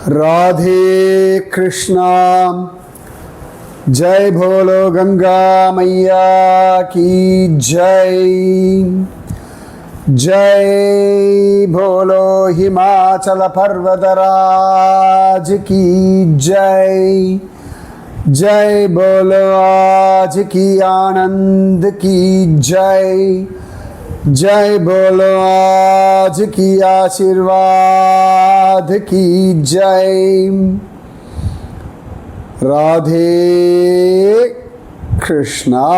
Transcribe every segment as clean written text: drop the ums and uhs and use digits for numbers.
राधे कृष्णा। जय बोलो गंगा मैया की जय। जय बोलो हिमाचल पर्वतराज की जय। जय बोलो आज की आनंद की जय। जय बोलो आज की आशीर्वाद की जय। राधे कृष्णा।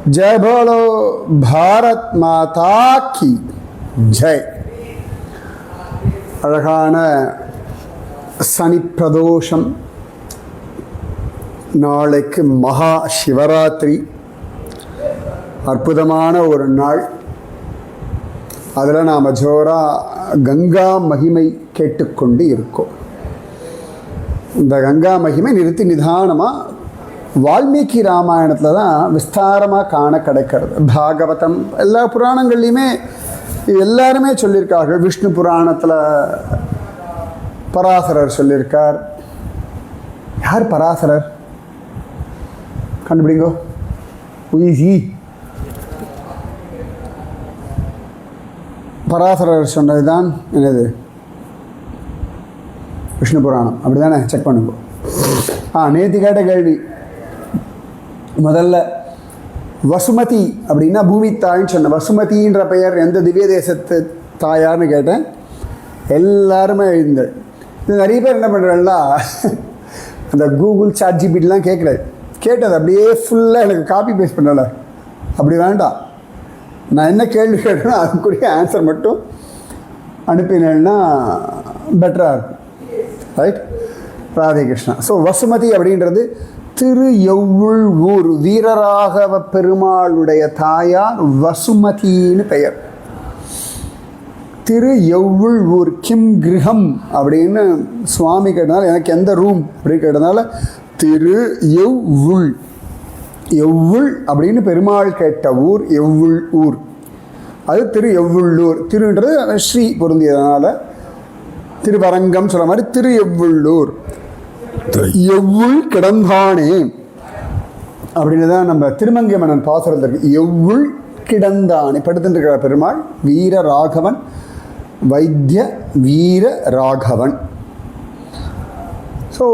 जय बोलो भारत माता की जय। அழகான சனி பிரதோஷம். நாளைக்கு மகா சிவராத்திரி. அற்புதமான ஒரு நாள். அதில் நாம் ஜோராக கங்கா மகிமை கேட்டுக்கொண்டு இருக்கோம். இந்த கங்கா மகிமை நிறுத்தி நிதானமாக வால்மீகி ராமாயணத்தில் தான் விஸ்தாரமாக காண கிடைக்கிறது. பாகவதம் எல்லா புராணங்கள்லையுமே எல்லாருமே சொல்லியிருக்கார்கள். விஷ்ணு புராணத்தில் பராசரர் சொல்லியிருக்கார். யார் பராசரர்? கண்டுபிடிங்கோ. உயிசி பராசரர் சொன்னது தான் என்னது? விஷ்ணு புராணம். அப்படி தானே? செக் பண்ணுங்க. நேற்று கேட்ட கேள்வி. முதல்ல வசுமதி அப்படின்னா பூமி தாயின்னு சொன்னேன். வசுமதின்ற பெயர் எந்த திவ்ய தேசத்து தாயார்னு கேட்டேன். எல்லாருமே எழுந்தேன். இது நிறைய பேர் என்ன பண்ணுறாங்களா, அந்த கூகுள் ChatGPTலாம் கேட்டது அப்படியே ஃபுல்லாக எனக்கு காப்பி பேஸ்ட் பண்ணலை. அப்படி வேண்டாம். நான் என்ன கேள்வி கேட்டேன்னா அதுக்குரிய ஆன்சர் மட்டும் அனுப்பினேன்னா பெட்டராக இருக்கும். ரைட்? ராதே கிருஷ்ணா. ஸோ வசுமதி அப்படின்றது திரு எவ்வுள் ஊர் வீரராகவ பெருமாளுடைய தாயார் வசுமதின்னு பெயர். திரு எவ்வுள் ஊர் கிம் கிரகம் அப்படின்னு சுவாமி கேட்டனால, எனக்கு எந்த ரூம் அப்படின்னு கேட்டதுனால திரு எவ்வுள். எவ்வுள் அப்படின்னு பெருமாள் கேட்ட ஊர் எவ்வுள் ஊர். அது திரு எவ்வுள்ளூர். திருன்றது ஸ்ரீ பொருந்தியதுனால திருவரங்கம் சொல்ல மாதிரி திரு எவ்வுள்ளூர். எவ்வுள் கிடந்தானே அப்படின்னு தான் நம்ம திருமங்கை மன்னன் பாசுரத்தில் இருக்கு. எவ்வுள் கிடந்தானே படுத்துருக்கிற பெருமாள் வீர ராகவன், வைத்திய வீர ராகவன். ஸோ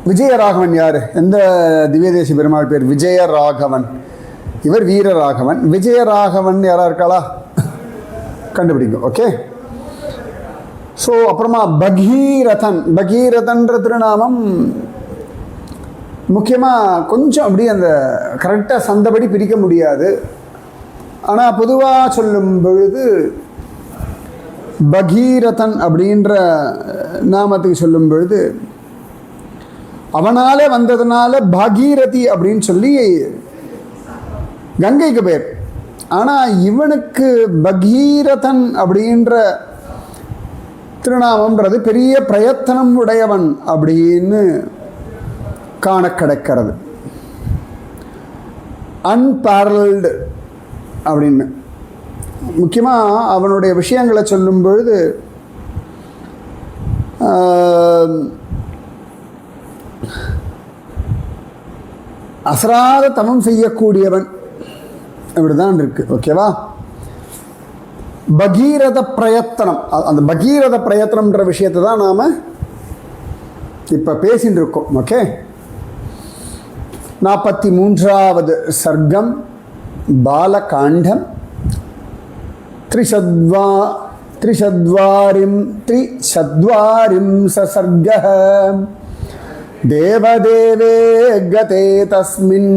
விஜயராகவன் யார்? எந்த திவ்யதேசி பெருமாள் பேர்? விஜயராகவன். இவர் வீரராகவன். விஜயராகவன் யாராக இருக்காளா? கண்டுபிடிங்க. ஓகே. ஸோ அப்புறமா பகீரதன். பகீரதன்ற திருநாமம் முக்கியமாக கொஞ்சம் அப்படி அந்த கரெக்டாக சந்தபடி பிரிக்க முடியாது. ஆனால் பொதுவாக சொல்லும் பொழுது பகீரதன் அப்படின்ற நாமத்துக்கு சொல்லும் பொழுது அவனாலே வந்ததுனால பாகீரதி அப்படின்னு சொல்லி கங்கைக்கு பேர். ஆனால் இவனுக்கு பகீரதன் அப்படின்ற திருநாமம்ன்றது பெரிய பிரயத்தனம் உடையவன் அப்படின்னு காண கிடைக்கிறது. அன்பேரல்டு அப்படின்னு முக்கியமாக அவனுடைய விஷயங்களை சொல்லும் பொழுது அசராத தவம் செய்யக்கூடியவன் இப்படிதான் இருக்கு. ஓகேவா? பகீரத பிரயத்தனம். அந்த பகீரத பிரயத்தனம்ன்ற விஷயத்தை தான் நாம் இப்போ பேசின்னு இருக்கோம். ஓகே. 43வது சர்க்கம் பாலகாண்டம். த்ரிஷத்வாரிம் சர்கः தேவதேவே கதே தஸ்மின்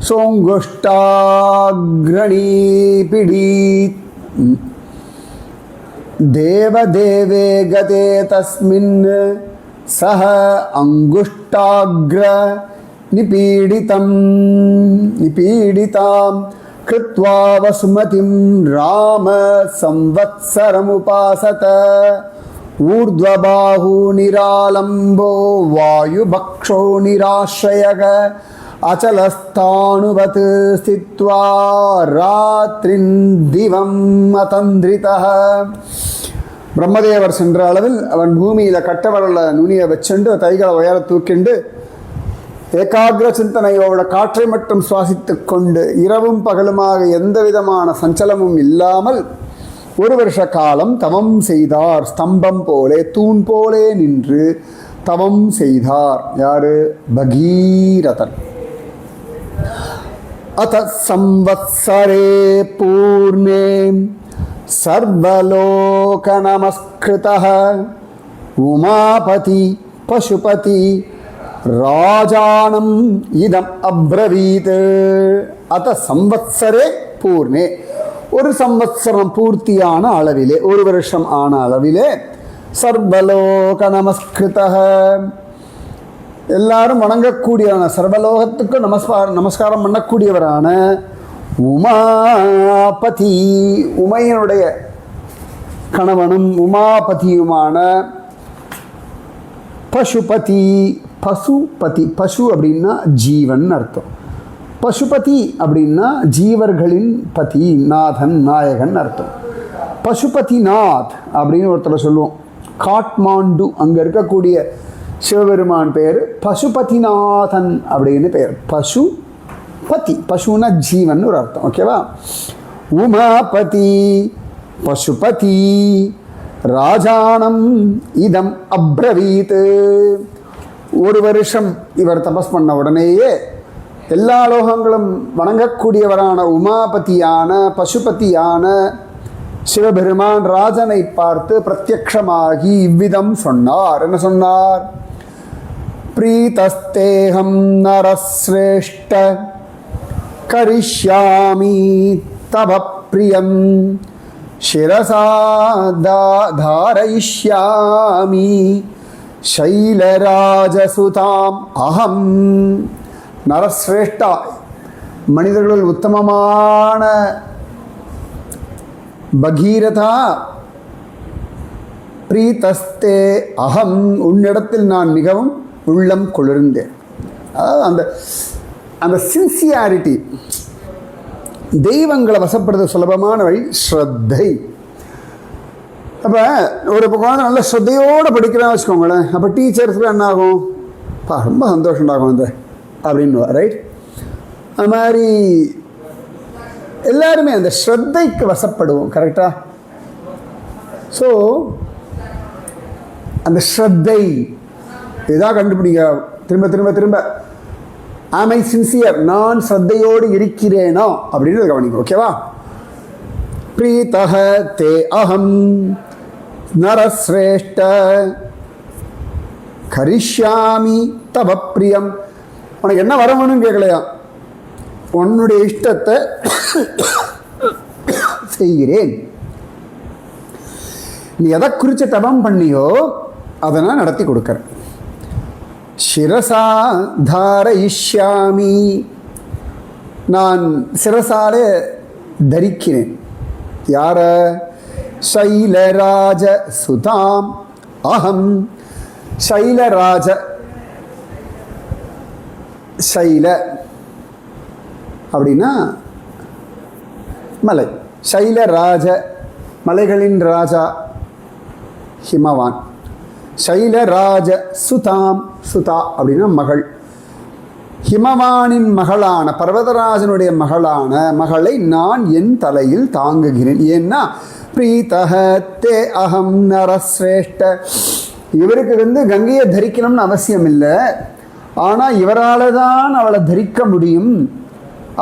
சோங்குஷ்டாக்ரணீபிடி. தேவதேவே கதே தஸ்மின் சஹ அங்குஷ்டாக்ர நிபீடிதாம் கிருத்வா வசுமதிம் ராம சம்வத்சரமுபாசத. ஊர்த்வபாஹு நிராலம்போ வாயுபக்ஷோ நிராஸ்ரயக அச்சலஸ்தானுவத் ஸ்தித்வா ராத்ரின் திவம் அதந்திரிதः. பிரம்மதேவர் சென்ற அளவில் அவன் பூமியில் கட்டவரல நுனியை வச்சுண்டு கைகளை உயர தூக்கிண்டு ஏகாகிர சிந்தனையோட காற்றை மட்டும் சுவாசித்து கொண்டு இரவும் பகலுமாக எந்த விதமான சஞ்சலமும் இல்லாமல் 1 வருஷ காலம் தவம் செய்தார். ஸ்தம்பம் போலே தூண் போலே நின்று தவம் செய்தார். யாரு? பகீரதன். அத சம்வத்சரே பூர்ணே சர்வலோக நமஸ்கிருதः உமாபதி பசுபதி ராஜானம் இதம் அப்ரவீத். அத சம்வத்சரே பூர்ணே, 1 சம்வத்சரம் பூர்த்தியான அளவிலே, 1 வருஷம் ஆன அளவிலே, சர்வலோக நமஸ்கிருதः, எல்லாரும் வணங்கக்கூடியவரான, சர்வலோகத்துக்கு நமஸ்காரம் பண்ணக்கூடியவரான உமாபதி, உமையனுடைய கணவனும் உமாபதியுமான பசுபதி. பசுபதி, பசு அப்படின்னா ஜீவன் அர்த்தம். பசுபதி அப்படின்னா ஜீவர்களின் பதி, நாதன், நாயகன் அர்த்தம். பசுபதிநாத் அப்படின்னு ஒருத்தரை சொல்லுவோம். காட்மாண்டு அங்கே இருக்கக்கூடிய சிவபெருமான் பேர் பசுபதிநாதன் அப்படின்னு பேர். பசுபதி, பசுனா ஜீவன் ஒரு அர்த்தம். ஓகேவா? உமாபதி பசுபதி ராஜானம் இதம் அப்ரவீத். 1 வருஷம் இவர் தபஸ் பண்ண உடனேயே எல்லா லோகங்களும் வணங்கக்கூடியவரான உமாபதியான பசுபதியான சிவபெருமான் ராஜனை பார்த்து பிரத்யக்ஷமாகி இவ்விதம் சொன்னார். என்ன சொன்னார்? பிரீதஸ்தேகம் நரஸ்ரேஷ்ட கரிஷ்யாமி தவ பிரியம் சிரசா தாரயிஷ்யாமி சைலராஜசுதாம் அகம். நரஸ்ரேஷ்டா, மனிதர்களுள் உத்தமமான பகீரதா, பிரீதஸ்தே அகம், உன்னிடத்தில் நான் மிகவும் உள்ளம் குளிர்ந்தேன். அதாவது அந்த அந்த சின்சியாரிட்டி, தெய்வங்களை வசப்படுறது சுலபமான வழி ஸ்ரத்தை. அப்போ ஒரு குழந்தை நல்ல ஸ்ரத்தையோடு படிக்கிறான்னு வச்சுக்கோங்களேன், அப்போ டீச்சர்ஸ்க்கு என்ன ஆகும்? ரொம்ப சந்தோஷம் ஆகும் அந்த அப்படின்னு, ரைட்? அது மாதிரி எல்லாருமே அந்த ஸ்ரத்தைக்கு வசப்படுவோம். கரெக்டா? ஸோ அந்த ஸ்ரத்தை இதாக கண்டுபிடிங்க. திரும்ப திரும்ப திரும்ப ஆமை சின்சியர், நான் ஸ்ரத்தையோடு இருக்கிறேனோ அப்படின்னு கவனிங்க. ஓகேவா? பிரீதஹ தே அகம் நரஸ்ரேஷ்ட கரிஷ்யாமி தவ பிரியம். உனக்கு என்ன வர வேணும்னு கேட்கலையா, உன்னுடைய இஷ்டத்தை செய்கிறேன். நீ எதை குறித்து தபம் பண்ணியோ அதை நான் நடத்தி கொடுக்குறேன். சிரசா தாரயிஷ்யாமி, நான் சிரசாலே தரிக்கிறேன். யார? சைலராஜ சுதாம் அகம். சைலராஜ, சைல அப்படின்னா மலை. சைலராஜ, மலைகளின் ராஜா ஹிமவான். சைலராஜ சுதாம், சுதா அப்படின்னா மகள். ஹிமவானின் மகளான, பர்வதராஜனுடைய மகளான மகளை நான் என் தலையில் தாங்குகிறேன். ஏன்னா பிரீதஹ தே அகம் நரஸ்ரேஷ்ட, இவருக்கு கங்கையை தரிக்கணும்னு அவசியம் இல்லை, ஆனால் இவரால் தான் அவளை தரிக்க முடியும்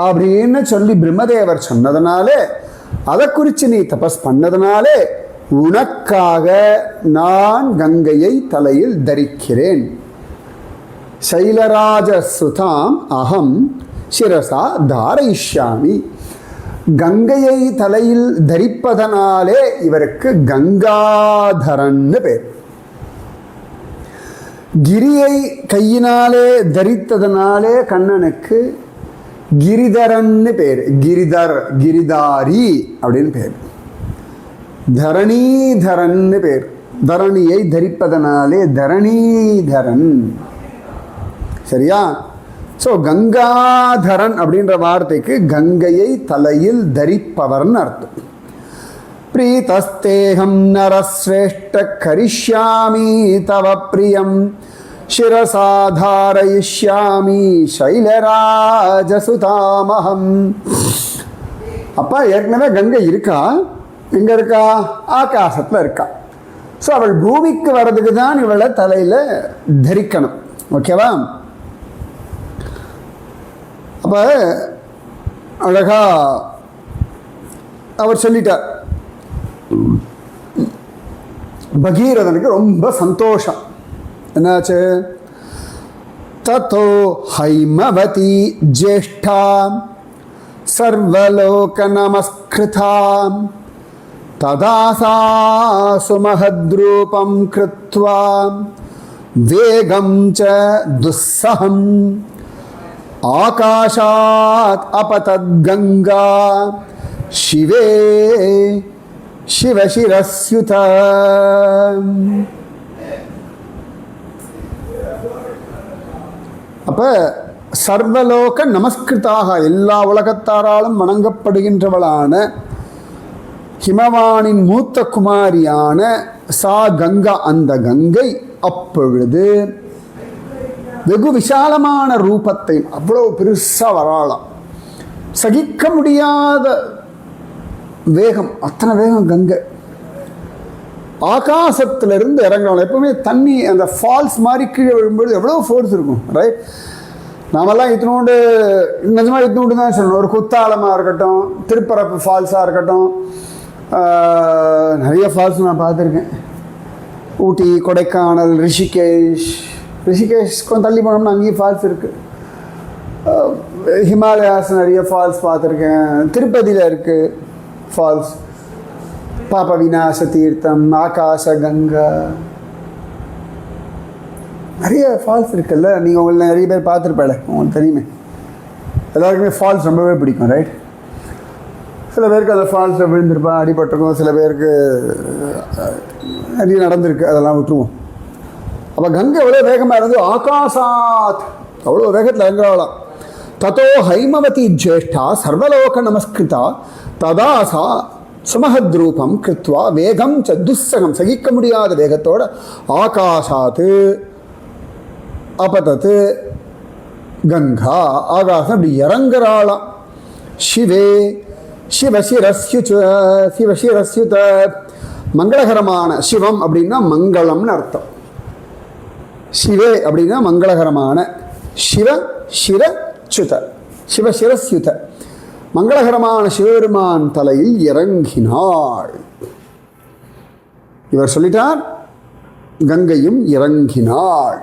அப்படின்னு சொல்லி பிரம்மதேவர் சொன்னதுனாலே, அதை குறித்து நீ தபஸ் பண்ணதுனாலே உனக்காக நான் கங்கையை தலையில் தரிக்கிறேன். சைலராஜ சுதாம் அகம் சிரசா தாரயிஷ்யாமி. கங்கையை தலையில் தரிப்பதனாலே இவருக்கு கங்காதரன்னு பேர். கிரியை கையினாலே தரித்ததனாலே கண்ணனுக்கு கிரிதரன்னு பேர். கிரிதர், கிரிதாரி அப்படின்னு பேர். தரணீதரன்னு பேர். தரணியை தரிப்பதனாலே தரணீதரன். சரியா? ஸோ கங்காதரன் அப்படின்ற வார்த்தைக்கு கங்கையை தலையில் தரிப்பவர்னு அர்த்தம். प्रीतस्तेहं नरश्रेष्ठ करिष्यामि तव प्रियं शिरसा धारयिष्यामि शैलराजसुतामहम्. அப்பா ஏற்கனவே கங்கை இருக்கா, எங்க இருக்கா? ஆகாசத்துல இருக்கா. ஸோ அவள் பூமிக்கு வர்றதுக்கு தான் இவளை தலையில தரிக்கணும். ஓகேவா? அப்ப அழகா அவர் சொல்லிட்டார். பகீரதனுக்கு ரொம்ப சந்தோஷம். என்னாச்சு? ததோ ஹைமவதி ஜேஷ்டா சர்வலோக நமஸ்கிருதா ததா சா சுமஹத்ரூபம் கிருத்வா வேகம் ச துஸ்ஸஹம் ஆகாஷாத் அபதத் கங்கா शिवे शिवशिरस्युत. அப்ப சர்வலோக நமஸ்கிருதாக எல்லா உலகத்தாராலும் வணங்கப்படுகின்றவளான ஹிமவானின் மூத்த குமாரியான சா கங்கா, அந்த கங்கை அப்பொழுது வெகு விசாலமான ரூபத்தை, அவ்வளவு பெருசா வராளாம், சகிக்க முடியாத வேகம், அத்தனை வேகம் கங்கை. ஆகாசத்திலிருந்து இறங்கணும். எப்பவுமே தண்ணி அந்த ஃபால்ஸ் மாதிரி கீழே விழும்போது எவ்வளோ ஃபோர்ஸ் இருக்கும், ரைட்? நாமெல்லாம் இத்தினோண்டு, நிஜமாக இத்தினோண்டு தான் சொல்லணும். ஒரு குத்தாலமாக இருக்கட்டும், திருப்பரப்பு ஃபால்ஸாக இருக்கட்டும், நிறைய ஃபால்ஸ் நான் பார்த்துருக்கேன். ஊட்டி, கொடைக்கானல், ரிஷிகேஷ் கொஞ்சம் தள்ளி போனோம்னா அங்கேயும் ஃபால்ஸ் இருக்குது. ஹிமாலயாஸ் நிறைய ஃபால்ஸ் பார்த்துருக்கேன். திருப்பதியில் இருக்குது ஃபால்ஸ். பாப விநாச தீர்த்தம், ஆகாச கங்கா, நிறைய ஃபால்ஸ் இருக்குல்ல. நீங்கள் உங்களை நிறைய பேர் பார்த்துருப்பேன், உங்களுக்கு தெரியுமே. எல்லாருக்குமே ஃபால்ஸ் ரொம்பவே பிடிக்கும், ரைட்? சில பேருக்கு அந்த ஃபால்ஸில் விழுந்திருப்பா, அடிபட்டிருக்கும். சில பேருக்கு நிறைய நடந்திருக்கு, அதெல்லாம் விட்டுருவோம். அப்போ கங்கை எவ்வளோ வேகமாக இருந்து ஆகாசாத் அவ்வளோ வேகத்தில் இறங்கலாம். ததோ ஹைமவதி ஜேஷ்டா சர்வலோக நமஸ்கிருதா ததா சா சுமஹத்ரூபம் கிருத்வா வேகம் ச துஸ்ஸகம், சகிக்க முடியாத வேகத்தோட ஆகாசாத்து அபதத்து கங்கா, ஆகாசம் அப்படி இறங்குறாளாம். சிவே சிவசிரஸ்யுத, மங்களகரமான. சிவம் அப்படின்னா மங்களம்னு அர்த்தம். சிவே அப்படின்னா மங்களகரமான. சிவ சிரச்சுத, சிவசிரஸ்யுத, மங்களகரமான சிவபெருமான் தலையில் இறங்கினாள். இவர் சொல்லிட்டார், கங்கையும் இறங்கினாள்.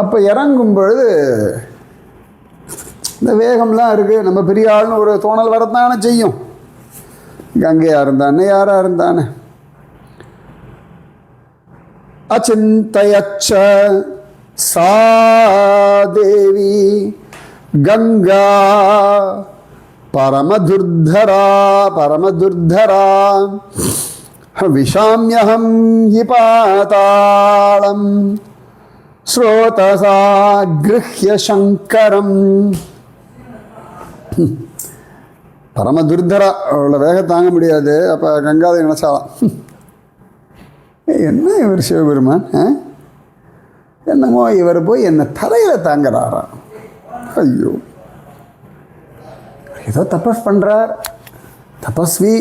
அப்போ இறங்கும் பொழுது இந்த வேகம்லாம் இருக்குது. நம்ம பெரிய ஆள்னு ஒரு தோணல் வரத்தானே செய்யும். கங்கையாக இருந்தானே, யாராக இருந்தானே. அச்சிந்தயச்ச சா தேவி கங்கா பரமதுர்தரா விஷாம்யஹம் ஹி பாதாளம் ஸ்ரோதசா கிருஹ்ய சங்கரம். பரமதுர்தரா, அவ்வளோ வேகம் தாங்க முடியாது. அப்போ கங்காதை நினச்சாலாம், என்ன இவர் சிவபெருமான், என்னமோ இவர் போய் என்னை தலையில் தாங்கிறாரா, ஐயோ ஏதோ தபஸ் பண்ணுறார், தபஸ்வி,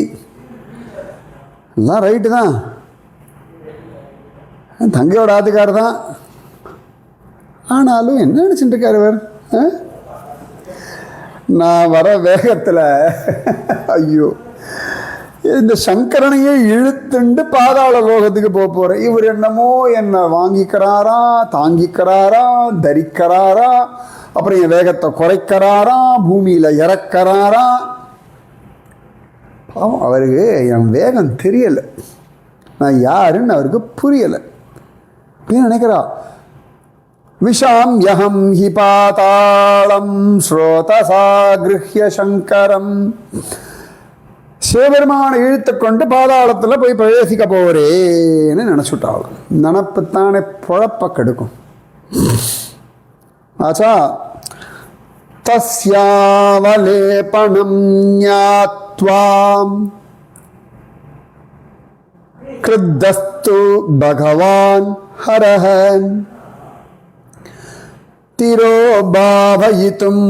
எல்லாம் ரைட்டு தான், தங்கையோட ஆத்துக்கார் தான். ஆனாலும் என்ன நினச்சிட்டு இருக்கார் இவர்? நான் வர வேகத்தில் ஐயோ இந்த சங்கரனையே இழுத்துண்டு பாதாள லோகத்துக்கு போகிறேன். இவர் என்னமோ என்னை வாங்கிக்கிறாரா, தாங்கிக்கிறாரா, தரிக்கிறாரா, அப்புறம் என் வேகத்தை குறைக்கிறாரா, பூமியில் இறக்கிறாரா. பாவம், அவருக்கு என் வேகம் தெரியலை, நான் யாருன்னு அவருக்கு புரியலை. அப்படின்னு நினைக்கிறா. விஷாம்யஹம் ஹி பாதாளம் ஸ்ரோதசா கிருஹ்ய சங்கரம். சிவபெருமானை இழுத்து கொண்டு பாதாளத்தில் போய் பிரவேசிக்க போகிறேன்னு நினச்சுட்டாலும் நினப்புத்தானே பொழப்ப கெடுக்கும். ஆச்சா, தஸ்யாவலேபனம் ஞாத்வா கிருத்தஸ்து பகவான் ஹரஹன் திரோ பாவயிதும்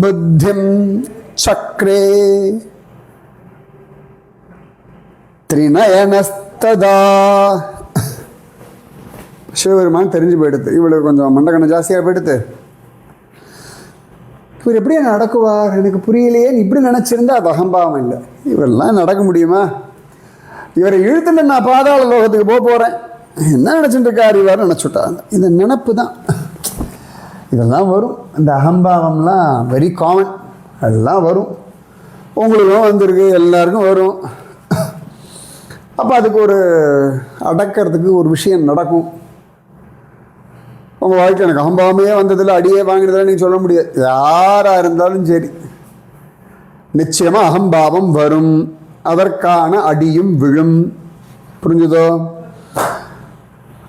புத்திம் சக்ரே திரிநயனஸ்ததா. சிவபெருமான் தெரிஞ்சு போயிடுது, இவளுக்கு கொஞ்சம் மண்டகணம் ஜாஸ்தியாக போயிடுது. இவர் எப்படி நடக்குவார் எனக்கு புரியலையே, இப்படி நினச்சிருந்தா அது அகம்பாவம் இல்லை. இவரெல்லாம் நடக்க முடியுமா? இவரை இழுத்துட்டு நான் பாதாள லோகத்துக்கு போக போகிறேன், என்ன நினச்சிட்டு இருக்கார் இவர் நினச்சுட்டாங்க. இந்த நினப்பு தான் இதெல்லாம் வரும். இந்த அகம்பாவம்லாம் வெரி காமன், அதெல்லாம் வரும். உங்களுக்கும் வந்திருக்கு, எல்லாருக்கும் வரும். அப்போ அதுக்கு ஒரு அடக்கிறதுக்கு ஒரு விஷயம் நடக்கும். உங்கள் வாழ்க்கை எனக்கு அகம்பாவமே வந்ததில்லை, அடியே வாங்கினதில்லை நீங்கள் சொல்ல முடியாது. யாராக இருந்தாலும் சரி, நிச்சயமாக அகம்பாவம் வரும், அதற்கான அடியும் விழும். புரிஞ்சுதோ?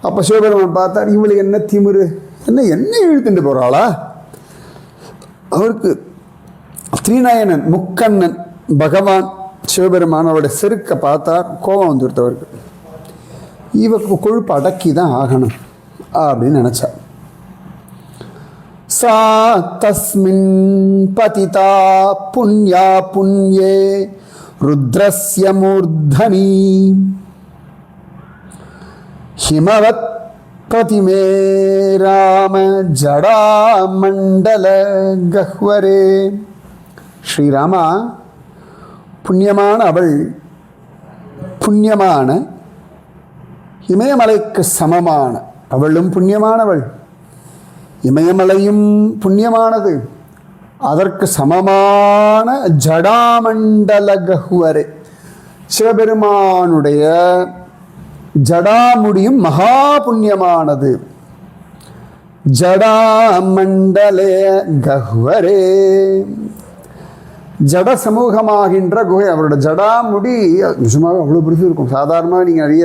அப்போ சிவபெருமான் பார்த்தார், இவளுக்கு என்ன திமிரு, என்ன இழுத்துட்டு போகிறாளா? அவருக்கு திரிநயனன் முக்கண்ணன் பகவான் சிவபெருமான் அவருடைய செருக்கை பார்த்தார், கோபம் வந்துடுத்து அவருக்கு. இவருக்கு கொழுப்பு அடக்கி தான் ஆகணும் அப்படின்னு நினச்சார். சா தஸ்மின் பதிதா புண்யா புண்யே ருத்ரஸ்ய மூர்தனி ஹிமவத் பதிமே ராம ஜடா மண்டல கஹ்வரே. ஸ்ரீராமா, புண்ணியமான அவள், புண்ணியமான இமயமலைக்கு சமமான அவளும் புண்ணியமானவள், இமயமலையும் புண்ணியமானது, அதற்கு சமமான ஜடாமண்டல கஹ்வரே சிவபெருமானுடைய ஜடாமுடியும் மகா புண்ணியமானது. ஜடாமண்டலே கஹ்வரே, ஜட சமூகமாகின்ற குகை. அவரோட ஜடாமுடி நிஜமாக அவ்வளோ பெருசு இருக்கும். சாதாரணமாக நீங்கள் நிறைய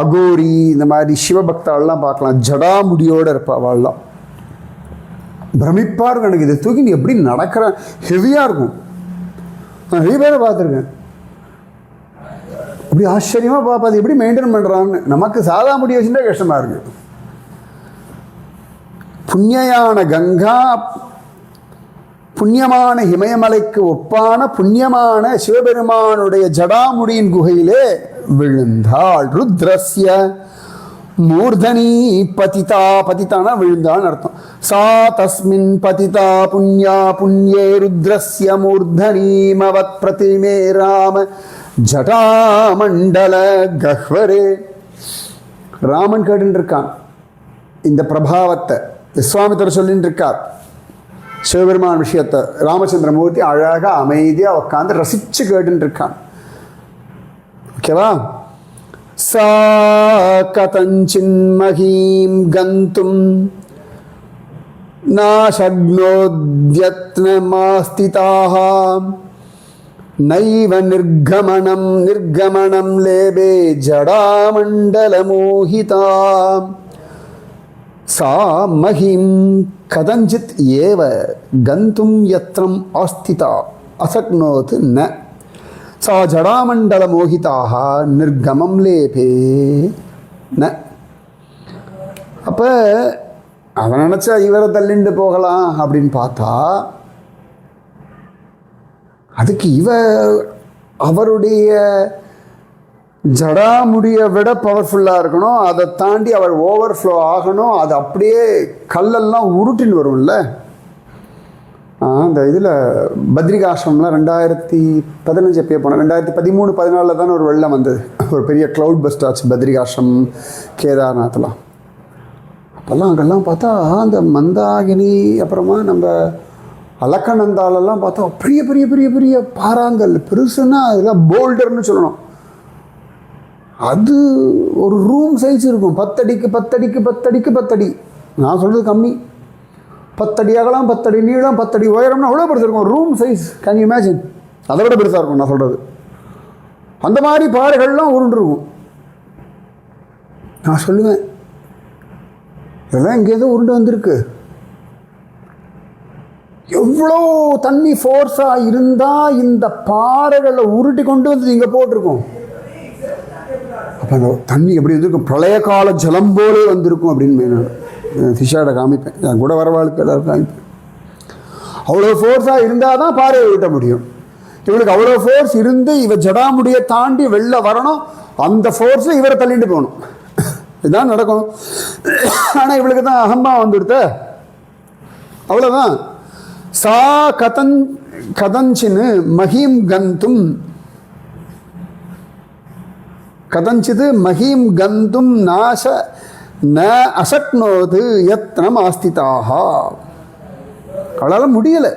அகோரி இந்த மாதிரி சிவபக்தாள்லாம் பார்க்கலாம், ஜடாமுடியோடு இருப்பாள்லாம். பிரமிப்பாக இருக்கும். எனக்கு இதை தூக்கி நீ எப்படி நடக்கிற, ஹெவியாக இருக்கும். நான் நிறைய பேரை பார்த்துருக்கேன், அப்படி ஆச்சரியமாக பார்ப்பா, அது எப்படி மெயின்டைன் பண்ணுறான்னு. நமக்கு சாதா முடி வச்சுட்டா கஷ்டமாக இருக்குது. புண்ணியான கங்கா, புண்ணியமான இமயமலைக்கு ஒப்பான புண்ணியமான சிவபெருமானுடைய ஜடாமுடியின் குகையிலே விழுந்தாள். ருத்ரஸ்ய மூர்தனி பதிதா, பதிதானா விழுந்தான்னு அர்த்தம். சா தஸ்மின் பதிதா புண்யா புண்யே ருத்ரஸ்ய மூர்தனி மவத் பிரதிமே ராம ஜடாமண்டல கஹ்வரே. ராமன் கேட்டுன்னு இருக்கான் இந்த பிரபாவத்தை, விஸ்வாமித்திரர் சொல்லின்னு இருக்கார் சிவபெருமான் விஷயத்தை. ராமச்சந்திரமூர்த்தி அழகாக அமைதியாக உட்காந்து ரசித்து கேட்டுன்னு இருக்கான். ஓகேவா? சா கதஞ்சின்மஹீம் கந்தும் நாசக்னோத்யத்னமாஸ்திதாஹ நைவ நிர்கமனம் நிர்கமனம் லேபே ஜடாமண்டலமோஹிதா. சா மஹிம் கதஞ்சித் ஏவ கந்தும் யத்னம் ஆஸ்திதா அசக்னோத் ந சா ஜடாமண்டல மோகிதாக நிர்கமம் லேபே ந. அப்போ அவன் நினச்சா இவரை தள்ளிண்டு போகலாம் அப்படின்னு பார்த்தா, அதுக்கு அவருடைய ஜடாமுடியை விட பவர்ஃபுல்லாக இருக்கணும், அதை தாண்டி அவர் ஓவர்ஃப்ளோ ஆகணும். அது அப்படியே கல்லெல்லாம் உருட்டின்னு வரும்ல. அந்த இதில் பத்ரிகாசிரமில் 2015 எப்போ போனேன், 2013-14 தானே ஒரு வெள்ளம் வந்தது, ஒரு பெரிய க்ளவுட் பஸ்ட் ஆச்சு பத்ரிகாசிரம் கேதார்நாத்லாம். அப்போல்லாம் அங்கெல்லாம் பார்த்தா அந்த மந்தாகினி அப்புறமா நம்ம அலக்கநந்தாலெல்லாம் பார்த்தா பெரிய பெரிய பெரிய பெரிய பாறாங்கல், பெருசுன்னா அதெல்லாம் போல்டர்னு சொல்லணும். அது ஒரு ரூம் சைஸ் இருக்கும், 10 அடிக்கு 10 அடிக்கு 10 அடிக்கு 10 அடி. நான் சொல்கிறது கம்மி, 10 அடி அகலம் 10 அடி நீளம் 10 அடி உயரம்னா அவ்வளோ பெருசு இருக்கும் room size. Can you imagine? அதை விட பெருசாக இருக்கும் நான் சொல்கிறது. அந்த மாதிரி பாறைகள்லாம் உருண்டுருக்கும். நான் சொல்லுவேன் இதெல்லாம் இங்கேதான் உருண்டு வந்திருக்கு. எவ்வளோ தண்ணி ஃபோர்ஸாக இருந்தால் இந்த பாறைகளை உருட்டி கொண்டு வந்து இங்கே போட்டிருக்கோம். அப்போ அந்த தண்ணி எப்படி இருந்திருக்கும், பிரளய கால ஜலம் போலே வந்திருக்கும் அப்படின்னு நான் திஷாவோட காமிப்பேன். என் கூட வரவாளுக்கு எல்லாரும் காமிப்பேன். அவ்வளோ ஃபோர்ஸாக இருந்தால் தான் பாறையை விட்ட முடியும். இவளுக்கு அவ்வளோ ஃபோர்ஸ் இருந்து இவ ஜடாமுடியை தாண்டி வெளில வரணும், அந்த ஃபோர்ஸில் இவரை தள்ளிட்டு போகணும். இதுதான் நடக்கும். ஆனால் இவளுக்கு தான் அகம்பா வந்துடுத்த, அவ்வளோதான். சா கதஞ்சின்னு மஹீம் கந்தும் கதஞ்சிது மஹீம் கந்தும் நாச ந அசக்னோது யத்னம் ஆஸ்திதாக. அவளால் முடியலை,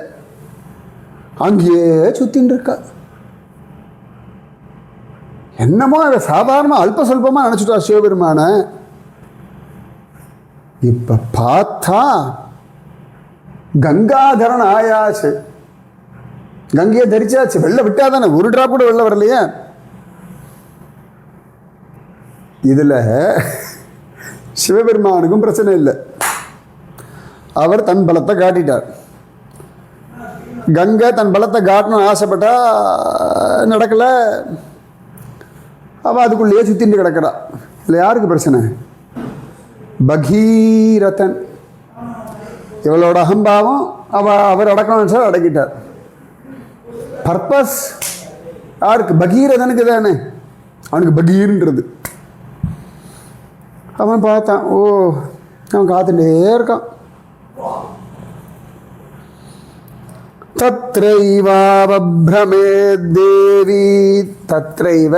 அங்கேயே சுத்தின்னு இருக்கா. என்னமோ அதை சாதாரணமாக அல்ப சொல்பமாக நினச்சிட்டா சிவபெருமான. இப்போ பார்த்தா கங்காதரன் ஆயாச்சு, கங்கையை தரிச்சாச்சு. வெள்ளை விட்டா தானே, ஒரு டிராப் கூட வெள்ளை வரலையே. இதில் சிவபெருமானுக்கும் பிரச்சனை இல்லை, அவர் தன் பலத்தை காட்டிட்டார். கங்கை தன் பலத்தை காட்டணும்னு ஆசைப்பட்டா நடக்கலை, அவள் அதுக்குள்ளேயே சுத்திட்டு கிடக்கிறா. இல்லை யாருக்கு பிரச்சனை? பகீரதன். இவளோட அகம்பாவம் அவர் அடக்கணும்னு சார் அடக்கிட்டார். பர்பஸ் யாருக்கு? பகீரதனுக்கு தானே. அவனுக்கு பகீர்ன்றது. அவன் பார்த்தான், ஓ அவன் காத்துட்டே இருக்கான். தத்ரைவாவப்ரமே தேவி, தத்ரைவ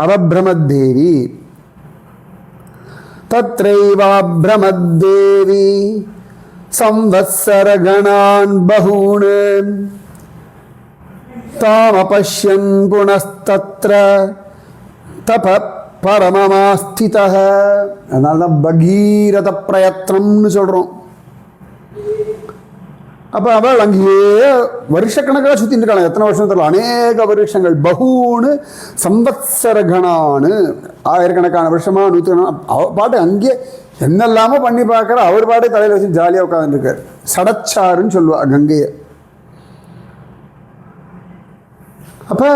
அவப்ரமத்தேவி, தத்ரைவாப்ரமத்தேவி சம்வத்சரகணான் பகூன் தாமபஷ்யன் புனஸ்தத்ர தப பரமமாஸ்திதः. அதனால தான் பகீரத பிரயத்னம்னு சொல்கிறோம். அப்போ அவள் அங்கேயே வருஷக்கணக்காக சுற்றிட்டு இருக்காங்க. எத்தனை வருஷம் தெரியல, அநேக வருஷங்கள். பகூன்னு சம்பத்சரகணான்னு ஆயிரக்கணக்கான வருஷமாக 100 பாட்டு அங்கேயே என்னெல்லாமோ பண்ணி பார்க்குற. அவர் பாட்டு தலையில் வச்சு ஜாலியாக உட்காந்துருக்கார். சடச்சாருன்னு சொல்லுவா கங்கையை. அப்போ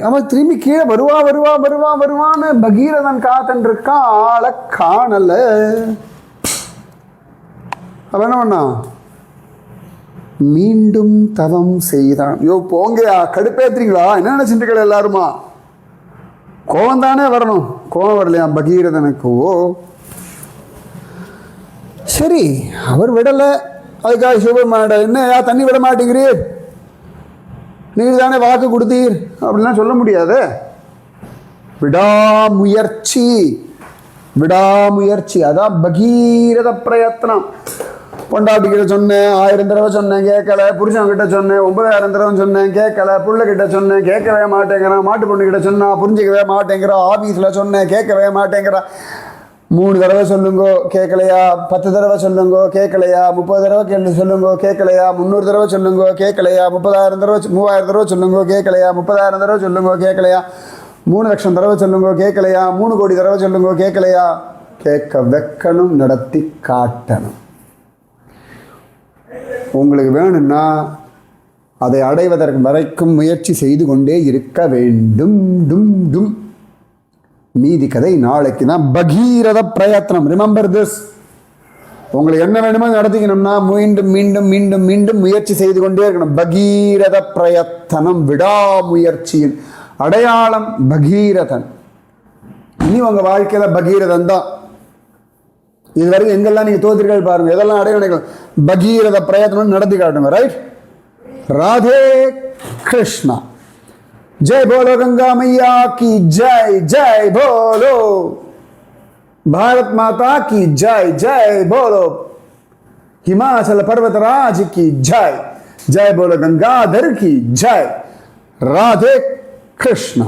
அவன் திரும்பி கீழே வருவான்னு பகீரதன் காத்துன்னு இருக்கான். ஆளை காணல. அவன் என்ன பண்ணா? மீண்டும் தவம் செய்தான். யோ போங்கயா, கடுப்பேத்துறீங்களா? என்ன நினைச்சிட்டு எல்லாருமா? கோவம் தானே வரணும், கோவம் வரலையா பகீரதனுக்கு? ஓ சரி, அவர் விடலை. அதுக்காக சிவபெருமானிட என்னையா தண்ணி விட மாட்டேங்கிறீர், நீர் தானே வாக்கு கொடுத்தீர் அப்படிலாம் சொல்ல முடியாது. விடாமுயற்சி, விடாமுயற்சி, அதான் பகீரத பிரயத்னம். பொண்டாட்டிக்கிட்ட சொன்னேன் 1000 தடவை சொன்னேன் கேட்கல, புருஷன்கிட்ட சொன்னேன் 9000 தடவை சொன்னேன் கேட்கல, புள்ளக்கிட்ட சொன்னேன் கேட்கவே மாட்டேங்கிறான், மாட்டு பொண்ணுக்கிட்ட சொன்னா புரிஞ்சிக்கவே மாட்டேங்கிறான், ஆஃபீஸில் சொன்னேன் கேட்கவே மாட்டேங்கிறான். 3 தடவை சொல்லுங்கோ கேட்கலையா, 10 தடவை சொல்லுங்கோ கேட்கலையா, 30 தடவை சொல்லுங்கோ கேட்கலையா, 300 தடவை சொல்லுங்கோ கேட்கலையா, 30,000 தடவை 3000 தடவை சொல்லுங்கோ கேட்கலையா, 30,000 தடவை சொல்லுங்கோ கேட்கலையா, 3 லட்சம் தடவை சொல்லுங்கோ கேட்கலையா, 3 கோடி தடவை சொல்லுங்கோ கேட்கலையா. கேட்க வைக்கணும், நடத்தி காட்டணும். உங்களுக்கு வேணும்னா அதை அடைவதற்கு வரைக்கும் முயற்சி செய்து கொண்டே இருக்க வேண்டும். டும் டும். மீதி கதை நாளைக்கு தான். பகீரத பிரயத்னம். Remember this. உங்களுக்கு என்ன வேணுமோ நடத்திக்கணும்னா மீண்டும் மீண்டும் மீண்டும் மீண்டும் முயற்சி செய்து கொண்டே இருக்கணும். பகீரத பிரயத்தனம், விடாமுயற்சியின் அடையாளம் பகீரதன். இனி உங்கள் வாழ்க்கையில் பகீரதன் தான். இது வரைக்கும் எங்கெல்லாம் நீங்கள் தோத்திரிகள் பாருங்க, எதெல்லாம் அடைய நினைக்கலாம். பகீரத பிரயத்னம் நடத்தி காட்டுங்க. ரைட்? ராதே கிருஷ்ணா. जय बोलो गंगा मैया की जय, जय बोलो भारत माता की जय, जय बोलो हिमाचल पर्वतराज की जय, जय बोलो गंगाधर की जय. राधे कृष्णा.